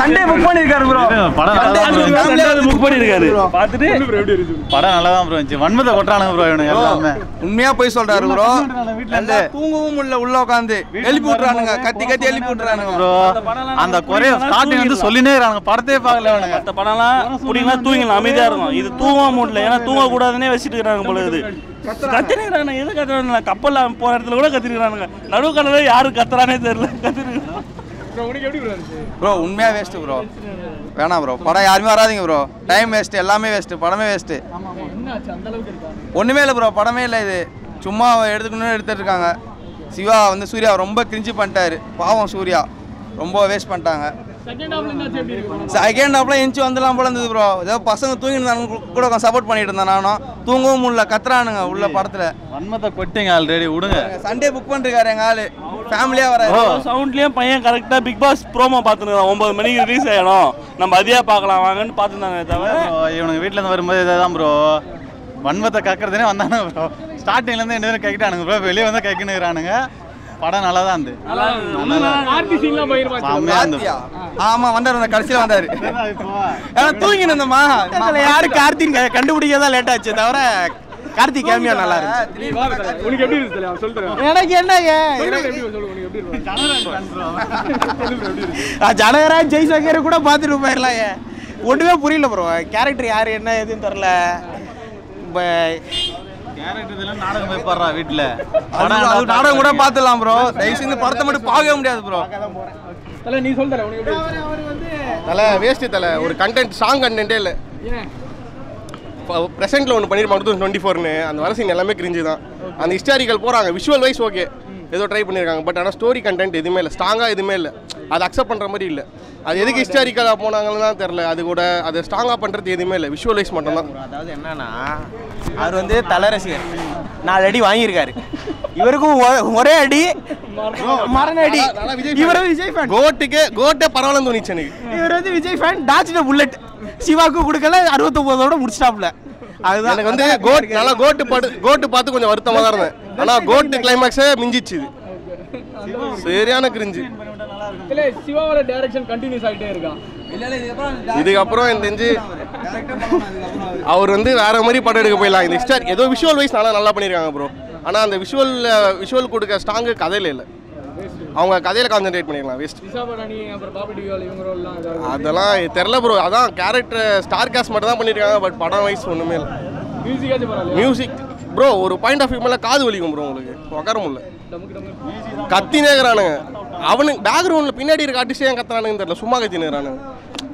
Sunday book பண்ணிருக்காரு bro. படம் நல்லா புக் பண்ணிருக்காரு. பார்த்துட்டு படம் நல்லா தான் ப்ரோ இருந்துச்சு. வன்மத்தை கொட்டானுங்க ப்ரோ இவனுங்க எல்லாமே. உண்மையா போய் சொல்றாரு ப்ரோ. வீட்ல இருந்து தூங்கவும் இல்ல, உள்ள உட்கார்ந்து எழுப்பி விட்டுறானுங்க, கத்தி கத்தி எழுப்பி விட்டுறானுங்க ப்ரோ. அந்த குறைய ஸ்டார்டிங் வந்து சொல்லினே இருக்காங்க, படத்தையே பார்க்கல அவனுங்க. மற்ற படம்லாம் புடிங்களா தூங்கிடலாம், அமைதியா இருக்கும். இது தூங்க முடியல, ஏன்னா தூங்க கூடாதுன்னே வச்சுட்டு இருக்கிறாங்க போல. இது கத்திருக்கிறாங்க, எது கத்துறாங்க? கப்பல்ல போற இடத்துல கூட கத்திருக்கிறானுங்க. நடுவுக்கடல யாரு கத்துறானே தெரியல, கத்திருக்காங்க. ப்ரோ உண்மையா வேஸ்ட் ப்ரோ. வேணாம் ப்ரோ, படம் யாருமே வராதிங்க ப்ரோ. டைம் வேஸ்ட், எல்லாமே வேஸ்ட், படமே வேஸ்ட். ஒண்ணுமே இல்லை ப்ரோ, படமே இல்லை. இது சும்மா எடுத்துக்கணும்னு எடுத்துட்டு இருக்காங்க. சிவா வந்து சூர்யா ரொம்ப கிரிஞ்சு பண்ணிட்டாரு. பாவம் சூர்யா ரொம்ப வேஸ்ட் பண்ணிட்டாங்க. செகண்ட் ஹாஃப்ல எஞ்சி வந்துடலாம் போல இருந்தது ப்ரோ. ஏதோ பசங்க தூங்கிட்டு கூட சப்போர்ட் பண்ணிட்டு இருந்தேன். நானும் தூங்கவும் முடியல, கத்துறானுங்க உள்ள படத்துல. வன்மத்தை கொட்டிங்க ஆல்ரெடி விடுங்க. சண்டே புக் பண்ணிருக்காரு எங்க ஆளு, ஃபேமிலியா வராரு. சவுண்ட்லயும் பையன் கரெக்டா பிக் பாஸ் ப்ரோமோ பாத்துருக்கான். 9 மணிக்கு ரிலீஸ் ஆயிடும், நம்ம அதிகா பார்க்கலாம் வாங்கன்னு பாத்துருந்தாங்க. தவிர இவனுங்க வீட்டுல இருந்து வரும்போது இதான் ப்ரோ, வன்மத்தை கக்கிறதுனே வந்தானுங்க ப்ரோ. ஸ்டார்டிங்ல இருந்து 2 பேரும் கக்கிட்டானுங்க ப்ரோ, வெளியே வந்து கக்கினுறானுங்க. படம் நல்லா தான் இருந்து. ஆமா வந்தாரு, கடைசியில வந்தாரு. தூங்கிட்டு இருந்தோமா, யாரு கார்த்திக் கண்டுபிடிக்கதான் லேட் ஆச்சு. தவிர கார்த்திக் கேமியா நல்லா இருந்துச்சு. எனக்கு என்னங்க ஜனகராஜ் ஜெய்சங்கர் கூட பார்த்துட்டு போயிடலாம். ஒன்றுமே புரியல ப்ரோ. கேரக்டர் யாரு என்ன எதுன்னு தெரில. நாடகம் வைப்பாரா வீட்டுல, நாடகம் கூட பாத்துடலாம் ப்ரோ. தயவுசெய்து இந்த படத்தை மட்டும் பார்க்கவே முடியாது ப்ரோ. நீ சொல்ற தலை வேஸ்ட் தலை. ஒரு கண்டென்ட், சாங் கண்டென்ட்டே இல்லை. ப்ரெசென்ட்ல ஒன்று பண்ணிருப்பாங்க 2024ன்னு. அந்த வர சீன் எல்லாமே கிரிஞ்சு தான். அந்த ஹிஸ்டாரிக்கல் போறாங்க, விஷுவல் வைஸ் ஓகே ஏதோ ட்ரை பண்ணியிருக்காங்க. பட் ஆனால் ஸ்டோரி கண்டென்ட் எதுவுமே இல்லை, ஸ்ட்ராங்காக எதுவுமே இல்லை. அது அக்செப்ட் பண்ணுற மாதிரி இல்லை. அது எதுக்கு ஹிஸ்டாரிக்கலாக போனாங்கன்னு தான் தெரில. அது கூட அது ஸ்ட்ராங்காக பண்ணுறது எதுவுமே இல்லை, விஷுவல் வைஸ் மட்டும்தான். அதாவது என்னன்னா, அவர் வந்து தலை ரசிகர், 4 அடி வாங்கியிருக்காரு. இவருக்கும் ஒரே அடி, மரண அடி. இவரும் விஜய் ஃபேன். கோட்டே பரவாயில்லன்னு தோணிச்சு எனக்கு. இவர் வந்து விஜய் ஃபேன், டாச்சின புல்லட் சிவாக்கு கொடுக்கல, 69ஓட முடிச்சிட்டாப்ல. அதுதான் எனக்கு வந்து நல்லா கோட்டு பார்த்து கொஞ்சம் வருத்தமாக தான் இருந்தேன். ஆனால் கோட்டு கிளைமேக்ஸே மிஞ்சிச்சு. இது சரியான கிரிஞ்சு. சிவாவோட டைரக்ஷன் கண்டினியூஸ் ஆகிட்டே இருக்கா. இதுக்கப்புறம் எனக்கு தெரிஞ்சு அவர் வந்து வேற மாதிரி படம் எடுக்க போயிடலாம். இந்த ஸ்டார் ஏதோ விஷுவல் வைஸ் நல்லா பண்ணியிருக்காங்க ப்ரோ. ஆனால் அந்த விஷுவல் கொடுக்க ஸ்ட்ராங்கு கதையில் இல்லை. அவங்க கதையில கான்சென்ட்ரேட் பண்ணிக்கலாம். வேஸ்ட். அதெல்லாம் தெரில ப்ரோ. அதான் கேரக்டர் ஸ்டார் காஸ்ட் மட்டும் தான் பண்ணியிருக்காங்க. பட் படம் வைஸ் ஒன்றுமே இல்லை. மியூசிக் ப்ரோ ஒரு பாயிண்ட் ஆஃப் வியூ மேலே காது வலிக்கும் ப்ரோ. உங்களுக்கு உட்கார முடியல, கத்தினேங்கிறானுங்க. அவனுக்கு பேக்ரவுண்டில் பின்னாடி இருக்க ஆர்டிஸ்டே ஏன் கத்துறானுங்கன்னு தெரியல, சும்மா கத்தினுறானுங்க.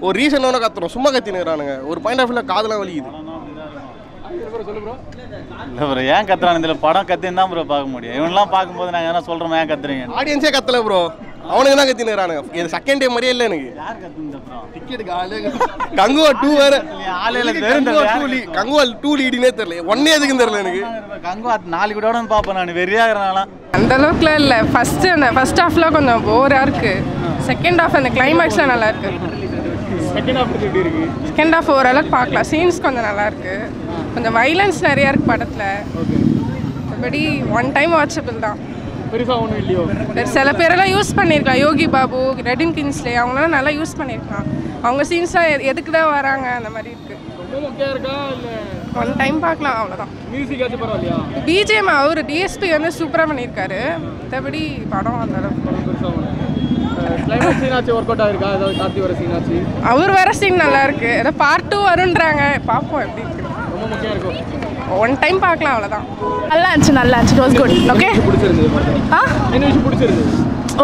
ஒரு ரீசன் ஒன்று கத்துறோம், சும்மா கத்தினுறானுங்க. ஒரு பாயிண்ட் ஆஃப் வியூவில் காதெல்லாம் வலிக்குது. இல்லை ப்ரோ, ஏன் கத்துறானு இதில் படம் கத்தின்னு தான் ப்ரோ பார்க்க முடியும். இவனெல்லாம் பார்க்கும்போது நாங்கள் என்ன சொல்கிறோம், ஏன் கத்துறீங்க? ஆடியன்ஸே கத்தலை ப்ரோ, அவனுக்கு தான் கத்தினுறானுங்க. இது செகண்ட் டே மாதிரியே இல்லை எனக்கு. கங்குவா 2 வேற கங்குவா 2 லீடினே தெரியல. 1 எதுக்குன்னு தெரியல எனக்கு. கங்குவா 4 கூட பார்ப்பேன் நான், வெறியாகிறனாலாம். அந்த அளவுக்குலாம் இல்லை. ஃபர்ஸ்ட் ஹாஃப்ல கொஞ்சம் போராக இருக்கு. செகண்ட் ஹாஃப் அந்த கிளைமேக்ஸ்லாம் நல்லா இருக்கு. செகண்ட் ஹாஃப் ஓரளவுக்கு பார்க்கலாம். சீன்ஸ் கொஞ்சம் நல்லா இருக்கு. கொஞ்சம் வைலன்ஸ் நிறையா இருக்கு படத்தில். மற்றபடி 1 டைம் வாட்சபிள் தான். சில பேரெல்லாம் யூஸ் பண்ணியிருக்கலாம். யோகி பாபு, ரெடின் கிங்ஸ்லே அவங்களாம் நல்லா யூஸ் பண்ணியிருக்கலாம். அவங்க சீன்ஸ்லாம் எதுக்கு தான் வராங்க அந்த மாதிரி இருக்கு. 1 டைம் பார்க்கலாம், அவ்வளோதான். பிஜிஎம் அவர் டிஎஸ்பி வந்து சூப்பராக பண்ணியிருக்காரு. மற்றபடி படம் அந்த அவர் வர சீன் நல்லா இருக்கு. ஏதோ பார்ட் 2 வருன்றாங்க, பார்ப்போம் எப்படி இருக்கு. 1 டைம் பார்க்கலாம், அவ்வளோதான். நல்லா இருந்துச்சு. Was good. ஓகே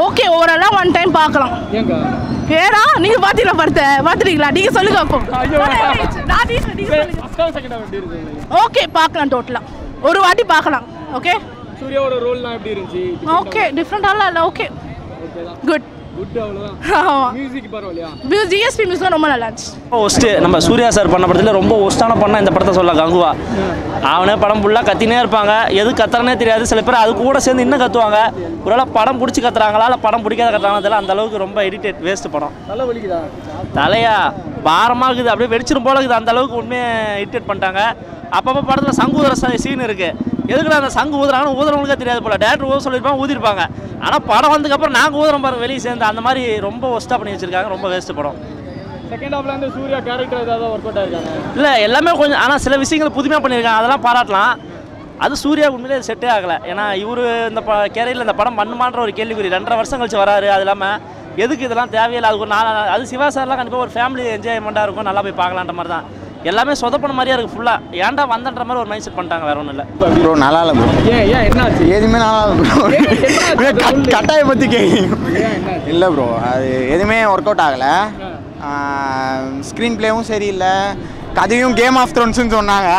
ஓகே ஓவராலாக 1 டைம் பார்க்கலாம். ஏடா நீங்க பார்த்துட்டீங்களா? நீங்க சொல்லுங்க. ஓகே பார்க்கலாம், டோட்டலாக ஒரு வாட்டி பார்க்கலாம். ஓகே சூர்யாவோட ரோல்லாம் எப்படி இருந்துச்சு? ஓகே டிஃப்ரெண்டாலாம் இல்லை. Okay good. ஜிஎஸ்பி மியூசிக் ரொம்ப நல்லா இருந்துச்சு. ஒஸ்ட்டு நம்ம சூர்யா சார் பண்ண படத்தில் ரொம்ப ஒஸ்ட்டான பண்ண இந்த படத்தை சொல்லலாம். கங்குவா அவனே படம் ஃபுல்லாக கத்தினே இருப்பாங்க, எது கத்துறானே தெரியாது. சில பேர் அது கூட சேர்ந்து இன்னும் கத்துவாங்க. ஒருவேளை படம் பிடிச்சி கத்துறாங்களா இல்லை படம் பிடிக்காத கத்துறாங்களா தெரியல. அந்த அளவுக்கு ரொம்ப எடிட்டேட் வேஸ்ட் படம். தலையா பாரமாக இருக்குது, அப்படியே வெடிச்சிடும் போல இருக்குது. அந்த அளவுக்கு உண்மையை எடிட்டேட் பண்ணிட்டாங்க. அப்பப்போ படத்தில் சங்கூதர சீன் இருக்குது, எதுக்குடா அந்த சங்கு ஊதுறாங்கன்னு ஊதுறவங்களுக்கே தெரியாது போல. டேரக்டர் ஊத சொல்லியிருப்பாங்க, ஊதிருப்பாங்க. ஆனால் படம் வந்ததுக்கப்புறம் நாங்கள் ஊதுறோம் பாருங்க வெளியே சேர்ந்து, அந்த மாதிரி ரொம்ப ஒஸ்ட்டாக பண்ணி வச்சிருக்காங்க. ரொம்ப வேஸ்ட்டு படம். செகண்ட் ஹாஃப்ல வந்து சூர்யா கேரக்டர் ஏதாவது ஒர்க் அவுட் ஆயிருக்காங்க? இல்லை, எல்லாமே கொஞ்சம், ஆனால் சில விஷயங்கள் புதுமையாக பண்ணியிருக்காங்க, அதெல்லாம் பாராட்டலாம். அது சூர்யா உண்மையிலே செட்டே ஆகலை. ஏன்னா இவர் இந்த கேரியரில் இந்த படம் பண்ணுமான்ற ஒரு கேள்விக்குறி. 2.5 வருஷம் கழிச்சு வராரு. அது இல்லாமல் எதுக்கு இதெல்லாம் தேவையில்லை. அதுக்கு ஒரு அது சிவா சார்லாம் கண்டிப்பாக ஒரு ஃபேமிலி என்ஜாய்மெண்ட்டாக இருக்கும், நல்லா போய் பார்க்கலான்ற மாதிரி தான். எல்லாமே சொதப்பன மாதிரியே இருக்குது ஃபுல்லாக. ஏன்டா வந்தன்ற மாதிரி ஒரு மைண்ட் செட் பண்ணிட்டாங்க, வேற ஒன்றும் இல்லை. ப்ரோ நல்லா இல்லை ப்ரோ. ஏன் என்னாச்சு? எதுவுமே நல்லா இல்லை ப்ரோ. கட்டாயம் பற்றி கேட்குறீங்க? இல்லை ப்ரோ, அது எதுவுமே ஒர்க் அவுட் ஆகலை. ஸ்க்ரீன் பிளேவும் சரியில்லை. கதையும் கேம் ஆஃப் த்ரோன்ஸ்னு சொன்னாங்க.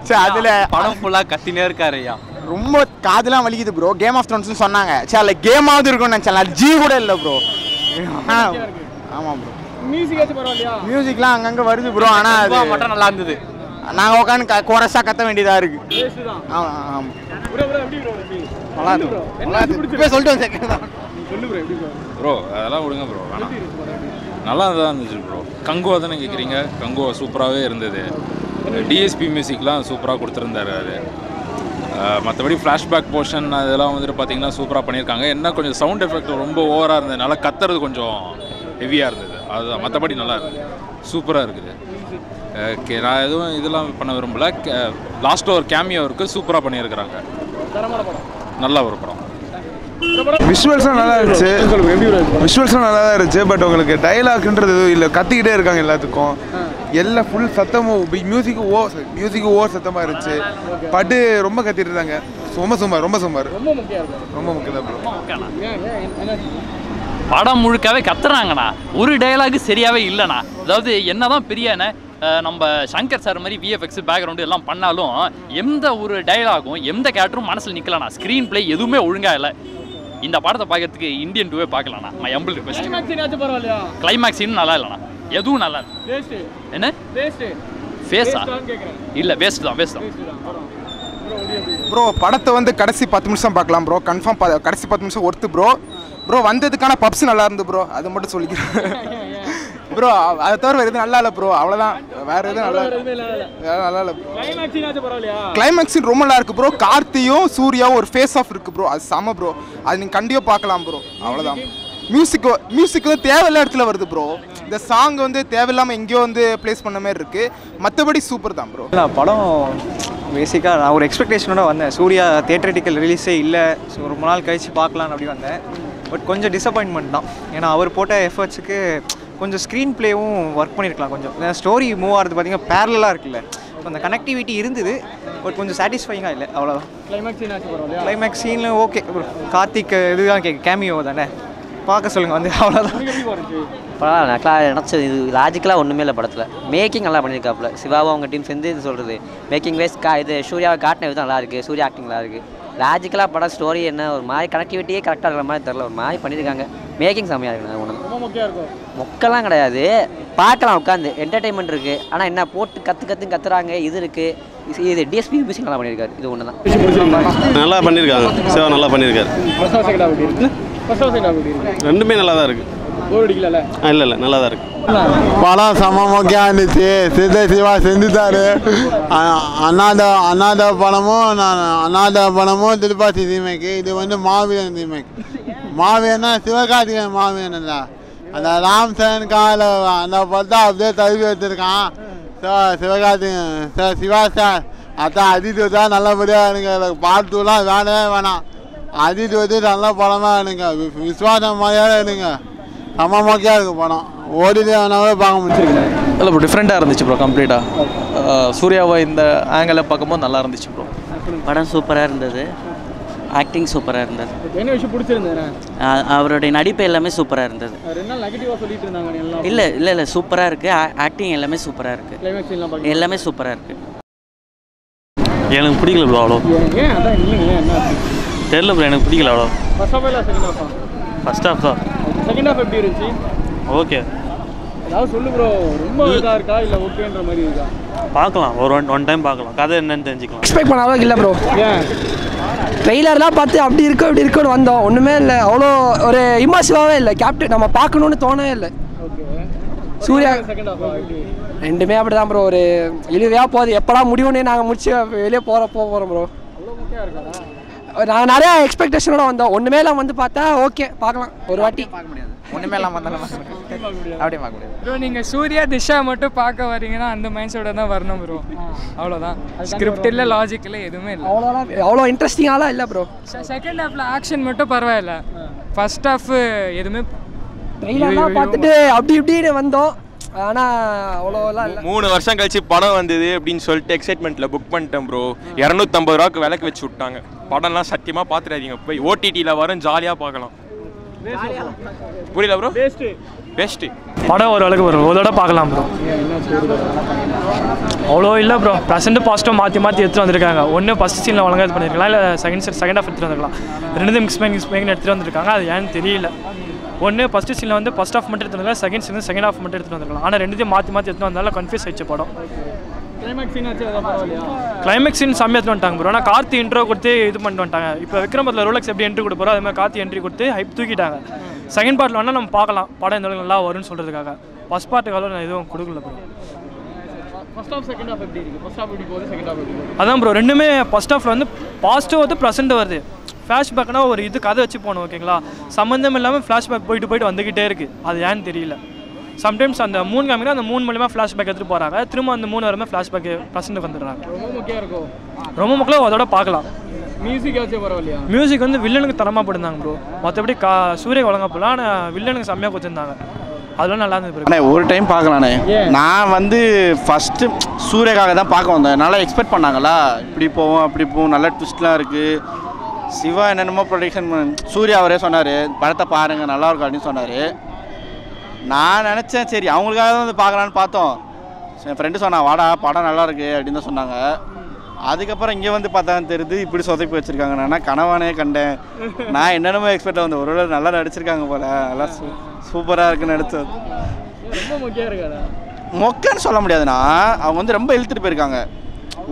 சரி, அதில் படம் ஃபுல்லாக கத்தினே இருக்காரு ஐயா. ரொம்ப காதெல்லாம் வலிக்குது ப்ரோ. கேம் ஆஃப் த்ரோன்ஸ்னு சொன்னாங்க. சரி, அதில் கேமாவது இருக்கும்னு நினச்சேன். அது ஜி கூட இல்லை ப்ரோ. ஆமாம் ப்ரோ. மியூசிக் ஏச்சு பரவாயில்லையா? மியூசிக்லாம் அங்கங்கே வருது ப்ரோ. ஆனால் அது மட்டும் நல்லா இருந்தது. நாங்கள் உட்காந்து கோரஸாக கத்த வேண்டியதாக இருக்குது. ஆமாம் ஆமாம். நல்லா இருக்கு. சொல்லிட்டு வந்தேன். ப்ரோ அதெல்லாம் விடுங்க ப்ரோ, வேணாம். நல்லா தான் இருந்துச்சு ப்ரோ. கங்குவா தானே கேட்குறீங்க? கங்குவா சூப்பராகவே இருந்தது. டிஎஸ்பி மியூசிக்லாம் சூப்பராக கொடுத்துருந்தாரு. அது மற்றபடி ஃப்ளாஷ்பேக் போர்ஷன் அதெல்லாம் வந்துட்டு பார்த்தீங்கன்னா சூப்பராக பண்ணியிருக்காங்க. என்ன கொஞ்சம் சவுண்ட் எஃபெக்ட் ரொம்ப ஓவராக இருந்ததுனால கத்துறது கொஞ்சம் ஹெவியாக இருந்தது. அதுதான், மற்றபடி நல்லா இருக்குது, சூப்பராக இருக்குது. நான் எதுவும் இதெல்லாம் பண்ண விரும்பல. லாஸ்ட்டில் ஒரு கேமியோ இருக்குது, சூப்பராக பண்ணியிருக்கிறாங்க. நல்ல ஒரு படம். விஷுவல்ஸும் நல்லா இருந்துச்சு. விஷுவல்ஸும் நல்லா தான் இருந்துச்சு. பட் உங்களுக்கு டைலாக்ன்றது எதுவும் இல்லை. கத்திக்கிட்டே இருக்காங்க எல்லாத்துக்கும். எல்லாம் ஃபுல் சத்தமும் மியூசிக்கு ஓவர் சத்தமாக இருந்துச்சு. பட்டு ரொம்ப கத்திட்டு இருந்தாங்க. ரொம்ப சுமார் ரொம்ப முக்கியம் ப்ரோ. படம் முழுக்கவே கத்துறாங்கண்ணா. ஒரு டைலாகு சரியாகவே இல்லைண்ணா. அதாவது என்னதான் பெரிய நம்ம சங்கர் சார் மாதிரி விஎஃப்எக்ஸ் பேக்ரவுண்டு எல்லாம் பண்ணாலும் எந்த ஒரு டைலாகும் எந்த கேரக்டரும் மனசில் நிற்கலண்ணா. ஸ்க்ரீன் பிளே எதுவுமே ஒழுங்காக இல்லை. இந்த படத்தை பார்க்கறதுக்கு இந்தியன் 2 பார்க்கலாண்ணா. My humble request. கிளைமேக்ஸ் இன்னும் நல்லா இல்லைண்ணா. எதுவும் நல்லா இல்லை. என்ன ஃபேஸா? இல்லை, வேஸ்ட் தான். ப்ரோ படத்தை வந்து கடைசி 10 நிமிஷம் பார்க்கலாம் ப்ரோ. கன்ஃபார்ம் கடைசி 10 நிமிஷம் ஒர்த்து ப்ரோ. வந்ததுக்கான பப்ஸ் நல்லா இருந்து ப்ரோ. அது மட்டும் சொல்லிக்கிறேன் ப்ரோ. அதை தவிர வேறு எதுவும் நல்லா இல்லை ப்ரோ. அவ்வளோதான், வேறு எதுவும் நல்லா இல்லை ப்ரோ. கிளைமேக்ஸ் ரொம்ப நல்லா இருக்குது ப்ரோ. கார்த்தியும் சூர்யாவும் ஒரு ஃபேஸ் ஆஃப் இருக்குது ப்ரோ. அது செம ப்ரோ. அது நீங்கள் கண்டிப்பாக பார்க்கலாம் ப்ரோ. அவ்வளோதான். மியூசிக் வந்து தேவையில்லாத இடத்துல வருது ப்ரோ. இந்த சாங் வந்து தேவையில்லாமல் எங்கேயோ வந்து ப்ளேஸ் பண்ண மாதிரி இருக்குது. மற்றபடி சூப்பர் தான் ப்ரோ. படம் பேசிக்காக நான் ஒரு எக்ஸ்பெக்டேஷனோட வந்தேன். சூர்யா தியேட்டரிட்டிக்கல் ரிலீஸே இல்லை. ஸோ ரொம்ப நாள் கழித்து பார்க்கலான்னு அப்படி வந்தேன். பட் கொஞ்சம் டிசப்பாயின்மெண்ட் தான். ஏன்னா அவர் போட்ட எஃபர்ட்ஸுக்கு கொஞ்சம் ஸ்க்ரீன் பிளேவும் ஒர்க் பண்ணியிருக்கலாம். கொஞ்சம் ஸ்டோரி மூவ் ஆகிறது பார்த்திங்கன்னா பேரலாக இருக்குல்ல. ஸோ அந்த கனெக்டிவிட்டி இருந்தது. பட் கொஞ்சம் சாட்டிஸ்ஃபைங்காக இல்லை, அவ்வளோதான். கிளைமேக்ஸ் சீனில் ஓகே ப்ரோ. கார்த்திக் இதுதான் கேமியோ தானே, பார்க்க சொல்லுங்கள் வந்து, அவ்வளோதான். பரவாயில்ல, நல்லா நினச்சது. இது லாஜிக்கலாக ஒன்றுமே இல்லை படத்தில். மேக்கிங் நல்லா பண்ணியிருக்காப்புல. சிவாவும் அவங்க டீம் சேர்ந்து இது சொல்கிறது மேக்கிங் வைஸ் இது சூர்யாவை காட்டின விதம் நல்லா இருக்குது. சூர்யா ஆக்டிங் நல்லா இருக்குது. லாஜிக்கலாக படம் ஸ்டோரி என்ன ஒரு மாதிரி கனெக்டிவிட்டியே கரெக்டாக இருக்கிற மாதிரி தெரில. ஒரு மாதிரி பண்ணியிருக்காங்க. மேக்கிங் செம்மையாக இருக்குது. ஒன்று மொக்கெல்லாம் கிடையாது, பார்க்கலாம் உட்காந்து. என்டர்டைன்மெண்ட் இருக்குது. ஆனால் என்ன போட்டு கத்துறாங்க. இது இருக்குது. இது டிஎஸ்பி மியூசிக் நல்லா பண்ணியிருக்காரு. இது ஒன்று தான் நல்லா பண்ணியிருக்காங்க. சிவா நல்லா பண்ணியிருக்காரு. ரெண்டுமே நல்லா தான் இருக்குது. இல்லை நல்லா தான் இருக்குது. படம் செம மொக்கையாக இருந்துச்சு. சிவா செஞ்சுட்டாரு. அண்ணாத படமும் திருப்பாச்சி ரீமேக்கு. இது வந்து மாவீரன் ரீமேக். மாவீரன்னா சிவகார்த்திகேயன் மாவீரன் தான். அந்த ராம் சரண் கால அந்த படத்தை அப்படியே தழுவி வச்சுருக்கான் சிவகார்த்திகேயன். சிவா சார் அதான் அஜித் தான் நல்லபடியாக எனக்கு பார்த்துலாம் வேணாம். அஜித் வந்து நல்ல படமாக எனக்கு விஸ்வாசம் மாதிரியாக எனக்கு செம்ம மொக்கையாக இருக்குது படம். ஓடிதே வேணாவே பார்க்க முடிச்சிருக்கேன். இல்லை ப்ரோ, டிஃப்ரெண்ட்டாக இருந்துச்சு ப்ரோ. கம்ப்ளீட்டாக சூர்யாவை இந்த ஆங்கிளில் பார்க்கும்போது நல்லா இருந்துச்சு ப்ரோ. படம் சூப்பராக இருந்தது. ஆக்டிங் சூப்பராக இருந்தது. என்ன விஷயம் பிடிச்சிருந்தது? அவருடைய நடிப்பு எல்லாமே சூப்பராக இருந்தது. இல்லை சூப்பராக இருக்குது. ஆக்டிங் எல்லாமே சூப்பராக இருக்குது. எல்லாமே சூப்பராக இருக்குது. எனக்கு பிடிக்கல ப்ரோ. அவ்வளோ தெரியல ப்ரோ, எனக்கு பிடிக்கல அவ்வளோ. ஃபர்ஸ்ட் ஹாஃப் தான். செகண்ட் ஹாஃப் எப்படி இருந்துச்சு? ஓகே. ஏதாவது சொல்லு ப்ரோ. ரொம்ப இதாக இருக்கா இல்லை ஓகேன்ற மாதிரி இருக்கா? பார்க்கலாம், ஒரு ஒன் டைம் பார்க்கலாம். கதை என்னன்னு தெரிஞ்சுக்கலாம். எக்ஸ்பெக்ட் பண்ண அளவுக்கு இல்லை ப்ரோ. ட்ரெய்லர்லாம் பார்த்து அப்படி இருக்குன்னு வந்தோம். ஒன்றுமே இல்லை. அவ்வளோ ஒரு இமர்சிவாகவே இல்லை. கேப்டன் நம்ம பார்க்கணுன்னு தோணவே இல்லை. சூர்யா ரெண்டுமே அப்படி தான் ப்ரோ. ஒரு இழுவையாக போகுது. எப்படா முடியும்னே நாங்கள் முடிச்சு வெளியே போகிறோம் ப்ரோ. நான் நிறையா எக்ஸ்பெக்டேஷனோட வந்தோம், ஒன்றுமே இல்லாமல் வந்து பார்த்தா ஓகே பார்க்கலாம் ஒரு வாட்டி. பார்க்க முடியாது, ஒன்றுமே இல்லாமல் வந்தாலும் அப்படியே பார்க்க முடியாது. ப்ரோ நீங்கள் சூர்யா திஷா மட்டும் பார்க்க வரீங்கன்னா அந்த மைண்ட் செட்டோட தான் வரணும் ப்ரோ. அவ்வளோதான், ஸ்கிரிப்ட் இல்லை, லாஜிக் இல்லை, எதுவுமே இல்லை. அவ்வளோ இன்ட்ரெஸ்டிங்காலாம் இல்லை ப்ரோ. செகண்ட் ஹாஃபில் ஆக்ஷன் மட்டும் பரவாயில்ல, ஃபர்ஸ்ட் ஹாஃப் எதுவுமே ட்ரெயிலர்லாம் பார்த்துட்டு அப்படி இப்படின்னு வந்தோம், ஆனால் அவ்வளோலாம் இல்லை. 3 வருஷம் கழிச்சு படம் வந்தது அப்படின்னு சொல்லிட்டு எக்ஸைட்மெண்ட்டில் புக் பண்ணிட்டேன் ப்ரோ. 250 ரூபாய்க்கு விலைக்கு வச்சு விட்டாங்க. படம்லாம் சத்தியமாக பார்த்துடாதீங்க, போய் ஓடிடியில் வரும், ஜாலியாக பார்க்கலாம். புரியல ப்ரோ? பெஸ்ட்டு படம் ஓரளவுக்கு வரும், ஒரு தடவை பார்க்கலாம் ப்ரோ. அவ்வளோ இல்லை ப்ரோ, ப்ரெசென்ட் பாசிட்டிவ் மாற்றி எடுத்துகிட்டு வந்திருக்காங்க. ஒன்று ஃபஸ்ட் சீனில் ஒழுங்காக இது பண்ணியிருக்கலாம், இல்லை செகண்ட் ஹாஃப் எடுத்துகிட்டு வந்துருக்கலாம். ரெண்டு மிக்ஸ் பண்ணி எடுத்துகிட்டு வந்திருக்காங்க, அது ஏன்னு தெரியல. ஒன்று ஃபஸ்ட்டு சீனில் வந்து ஃபஸ்ட் ஹாஃப் மட்டும் எடுத்து வந்துருக்கலாம், செகண்ட் ஹாஃப் மட்டும் எடுத்துகிட்டு வந்துருக்கலாம். ஆனால் ரெண்டுத்தையும் மாற்றி எடுத்துகிட்டு வந்தாலும் கன்ஃபியூஸ் ஆயிடுச்சு படம். கிளைமேக்ஸ் சீன் செம்மையாக எடுத்து வந்துட்டாங்க ப்ரோ. ஆனால் கார்த்தி இன்ட்ரோ கொடுத்து இது பண்ணிட்டு வந்துட்டாங்க. இப்போ விக்ரமத்தில் ரோலக்ஸ் எப்படி என்ட்ரி கொடுப்போம், அது மாதிரி கார்த்தி என்ட்ரி கொடுத்து ஹைப் தூக்கிட்டாங்க. செகண்ட் பார்ட்டில் வேணால் நம்ம பார்க்கலாம், படம் இந்த அளவுக்கு நல்லா வரும்னு சொல்கிறதுக்காக. ஃபஸ்ட் பார்ட்டுக்கு நான் எதுவும் கொடுக்கல ப்ரோ. அதான் ப்ரோ, ரெண்டுமே ஃபஸ்ட் ஹாஃபில் வந்து பாசிட்டிவ் வந்து ப்ரெசென்ட் வருது. ஃப்ளாஷ்பேக்னா ஒரு இது கதை வச்சு போகணும், ஓகேங்களா? சம்மந்தம் இல்லாமல் ஃப்ளாஷ்பேக் போயிட்டு வந்துக்கிட்டே இருக்குது, அது ஏன்னு தெரியல. சம்டைம்ஸ் அந்த 3 காமிக்கிறா, அந்த 3 மூலியமாக ஃப்ளாஷ்பேக் எடுத்துகிட்டு போகிறாங்க, திரும்ப அந்த 3 வரமே ஃப்ளாஷ்பேக் ப்ரெசென்ட் வந்துடுறாங்க. ரொம்ப மக்களும் அதோட பார்க்கலாம். மியூசிக் வந்து வில்லனுக்கு தரமாக போட்டிருந்தாங்க ப்ரோ. மற்றபடி சூரிய ஒழுங்கா போகலாம், ஆனால் வில்லனுக்கு செம்மையாக கொடுத்துருந்தாங்க, அதெல்லாம் நல்லா இருந்தது. அண்ணே ஒரு டைம் பார்க்கலாண்ணே. நான் வந்து ஃபஸ்ட்டு சூரியக்காக தான் பார்க்க வந்தேன். நல்லா எக்ஸ்பெக்ட் பண்ணாங்களா, இப்படி போவோம் அப்படி போவோம், நல்ல ட்விஸ்ட்லாம் இருக்குது. சிவா என்னென்னமோ ப்ரொடக்ஷன் சூர்யா அவரே சொன்னார், படத்தை பாருங்கள் நல்லாயிருக்கும் அப்படின்னு சொன்னார். நான் நினச்சேன் சரி அவங்களுக்காக தான் வந்து பார்க்கலான்னு பார்த்தோம். என் ஃப்ரெண்டு சொன்னான் வாடா படம் நல்லாயிருக்கு அப்படின்னு தான் சொன்னாங்க. அதுக்கப்புறம் இங்கே வந்து பார்த்தான்னு தெரியுது இப்படி சொதப்பி வச்சுருக்காங்க. நான் கனவானே கண்டேன். நான் என்னென்னமோ எக்ஸ்பெக்ட் வந்து ஒரு வேளை நல்லா நடிச்சிருக்காங்க போல், நல்லா சூப்பராக இருக்குன்னு நடிச்சது. மொக்கன்னு சொல்ல முடியாதுண்ணா, அவங்க வந்து ரொம்ப இழுத்துட்டு போயிருக்காங்க.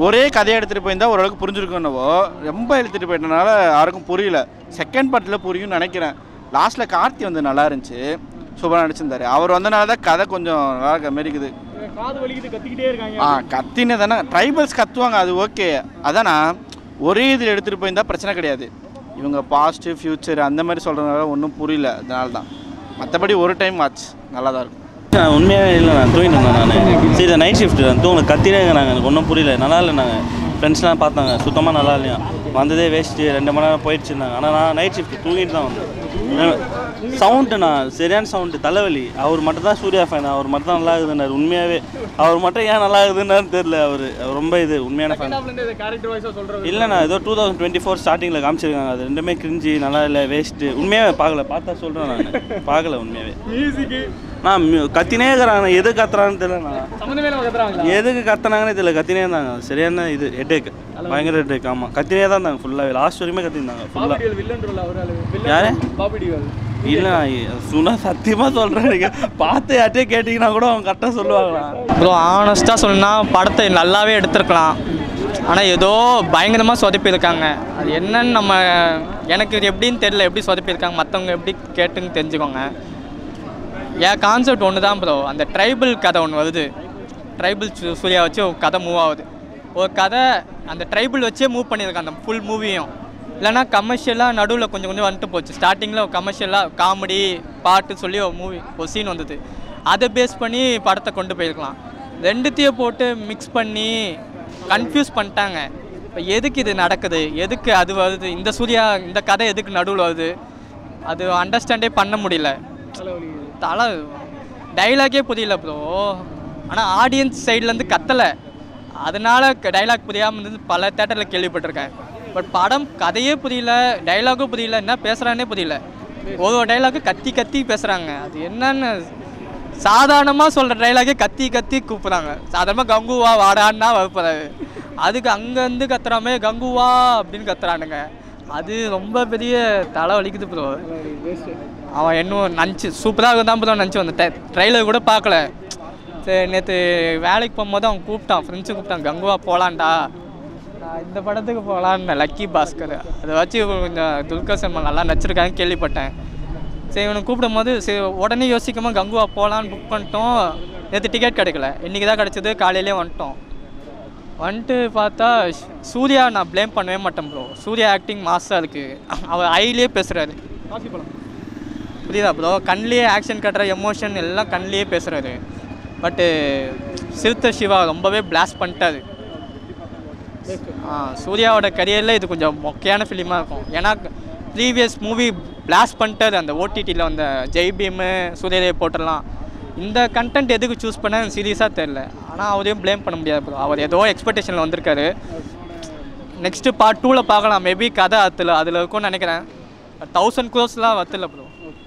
ஒரே கதையை எடுத்துகிட்டு போயிருந்தால் ஓரளவுக்கு புரிஞ்சிருக்குன்னவோ, ரொம்ப இழுத்துட்டு போயிட்டனால யாருக்கும் புரியல. செகண்ட் பார்ட்டில் புரியும்னு நினைக்கிறேன். லாஸ்ட்டில் கார்த்தி வந்து நல்லா இருந்துச்சு, சூப்பராக நடிச்சிருந்தாரு. அவர் வந்தனால தான் கதை கொஞ்சம் நல்லா இருக்க மாரி இருக்குது. கத்தினே தானே, ட்ரைபல்ஸ் கத்துவாங்க, அது ஓகே. அதானா ஒரே இதில் எடுத்துகிட்டு போயிருந்தால் பிரச்சனை கிடையாது. இவங்க பாஸ்ட்டு ஃப்யூச்சர் அந்த மாதிரி சொல்கிறதுனால ஒன்றும் புரியல, அதனால தான். மற்றபடி ஒரு டைம் வாட்ச் நல்லா தான் இருக்கும். உண்மையாகவே இல்லை, நான் தூங்கிட்டு இருந்தேன். நான் சரி இதை நைட் ஷிஃப்ட் தூங்க கத்தினே இருக்கிறாங்க, எனக்கு ஒன்றும் புரியல, நல்லா இல்லை. நாங்கள் ஃப்ரெண்ட்ஸ்லாம் பார்த்தாங்க, சுத்தமாக நல்லா இல்லையா, வந்ததே வேஸ்ட்டு, 2 மணி நேரம் போயிடுச்சுருந்தாங்க. ஆனால் நான் நைட் ஷிஃப்ட் தூங்கிட்டு தான் வந்தேன். சவுண்டுண்ணா சரியான சவுண்டு, தலைவலி. அவர் மட்டும் தான் சூர்யா ஃபேன், அவர் மட்டும் தான் நல்லா இருக்குதுன்னாரு. உண்மையாகவே அவர் மட்டும் ஏன் நல்லா இருக்குதுன்னு தெரியல. அவர் ரொம்ப இது உண்மையான ஃபேன் இல்லைண்ணா. ஏதோ 2024 ஸ்டார்டிங்கில் காமிச்சிருக்காங்க, அது ரெண்டுமே கிரிஞ்சி, நல்லா இல்லை, வேஸ்ட்டு. உண்மையாகவே பார்க்கல, பார்த்தா சொல்கிறேன் நான் பார்க்கல உண்மையாகவே. நான் கத்தினே இருக்கிறாங்க, எது கத்துறான்னு தெரியலண்ணா, எதுக்கு கத்துனாங்கன்னு தெரியல, கத்தினே இருந்தாங்க. சரியான இது ஹெட்டேக், பயங்கர ஹெட்டேக். ஆமாம் கத்தினே தான் இருந்தாங்க ஃபுல்லாகவே, லாஸ்ட் வரையுமே கத்திருந்தாங்க ஃபுல்லாக. யாரு இல்லை சுனா சத்தியமாக சொல்கிறேன், நீங்கள் பார்த்து யார்ட்டே கேட்டிங்கன்னா கூட அவங்க கரெக்டாக சொல்லுவாங்களா ப்ரோ? ஆனஸ்ட்டாக சொல்லணும்னா படத்தை நல்லாவே எடுத்துருக்கலாம், ஆனால் ஏதோ பயங்கரமாக சொதப்பியிருக்காங்க. அது என்னன்னு எனக்கு இது எப்படின்னு தெரியல, எப்படி சொதப்பியிருக்காங்க, மற்றவங்க எப்படி கேட்டுன்னு தெரிஞ்சுக்கோங்க. என் கான்செப்ட் ஒன்று தான் ப்ரோ, அந்த ட்ரைபிள் கதை ஒன்று வருது, ட்ரைபிள் சூர்யா வச்சு ஒரு கதை மூவ் ஆகுது. ஒரு கதை அந்த ட்ரைபிள் வச்சே மூவ் பண்ணியிருக்காங்க அந்த ஃபுல் மூவியும். இல்லைனா கமர்ஷியலாக நடுவில் கொஞ்சம் வந்துட்டு போச்சு. ஸ்டார்டிங்கில் கமர்ஷியலாக காமெடி பாட்டு சொல்லி ஒரு சீன் வந்தது, அதை பேஸ் பண்ணி படத்தை கொண்டு போயிருக்கலாம். ரெண்டுத்தையும் போட்டு மிக்ஸ் பண்ணி கன்ஃபியூஸ் பண்ணிட்டாங்க. இப்போ எதுக்கு இது நடக்குது, எதுக்கு அது வருது, இந்த சூர்யா இந்த கதை எதுக்கு நடுவில் வருது, அது அண்டர்ஸ்டாண்டே பண்ண முடியல. டைலாகே புரியல ப்ரோ. ஆனால் ஆடியன்ஸ் சைட்லேருந்து கத்தலை, அதனால டைலாக் புரியாமல் இருந்தது பல தேட்டரில் கேள்விப்பட்டிருக்கேன். பட் படம் கதையே புரியல, டைலாகும் புரியல, என்ன பேசுகிறானே புரியல. ஒரு டைலாக்கு கத்தி கத்தி பேசுகிறாங்க, அது என்னன்னு சாதாரணமாக சொல்கிற டைலாகே கத்தி கத்தி கூப்பிட்றாங்க. சாதாரணமாக கங்குவா வாடான்னா வரப்போறாரு, அதுக்கு அங்கேருந்து கத்துறாமே கங்குவா அப்படின்னு கத்துறானுங்க. அது ரொம்ப பெரிய தலை வலிக்குது ப்ரோ. அவன் இன்னும் நினச்சி சூப்பராக தான் ப்ரோ நினச்சி வந்துட்டேன், ட்ரெய்லர் கூட பார்க்கல. சரி நேற்று வேலைக்கு போகும்போது அவன் கூப்பிட்டான், ஃப்ரெண்ட்ஸு கூப்பிட்டான், கங்குவா போகலான்டா, நான் இந்த படத்துக்கு போகலான்னு. லக்கி பாஸ்கர் அதை வச்சு கொஞ்சம் துல்கர் சல்மான் நல்லா நடிச்சிருக்காங்க கேள்விப்பட்டேன். சரி இவனை கூப்பிடும் போது சரி உடனே யோசிக்காமல் கங்குவா போகலான்னு புக் பண்ணிட்டோம். நேற்று டிக்கெட் கிடைக்கல, இன்றைக்கி தான் கிடச்சிது, காலையிலே வந்துட்டோம். வந்துட்டு பார்த்தா சூர்யா நான் ப்ளேம் பண்ணவே மாட்டேன் ப்ரோ. சூர்யா ஆக்டிங் மாஸாக இருக்குது. அவர் ஐலேயே பேசுகிறாரு. புரியுதா ப்ரோ? கண்ணிலேயே ஆக்ஷன் கட்டுற எமோஷன் எல்லாம் கண்ணிலேயே பேசுகிறாரு. பட்டு சிறுத்தை சிவா ரொம்பவே பிளாஸ்ட் பண்ணிட்டாரு. சூர்யாவோட கரியரில் இது கொஞ்சம் மொக்கையான ஃபிலிமாக இருக்கும். ஏன்னா ப்ரீவியஸ் மூவி பிளாஸ்ட் பண்ணிட்டாரு. அந்த ஓடிடியில் வந்த ஜெய் பீமு சூர்யாதேவ் போட்டெல்லாம் இந்த கண்டென்ட் எதுக்கு சூஸ் பண்ண சீரியஸாக தெரில. ஆனால் அவரையும் ப்ளேம் பண்ண முடியாது ப்ரோ. அவர் ஏதோ எக்ஸ்பெக்டேஷனில் வந்திருக்காரு. நெக்ஸ்ட்டு பார்ட் 2ல் பார்க்கலாம். மேபி கதை அதில் இருக்கும்னு நினைக்கிறேன். 1000 crores வத்தில் ப்ரோ.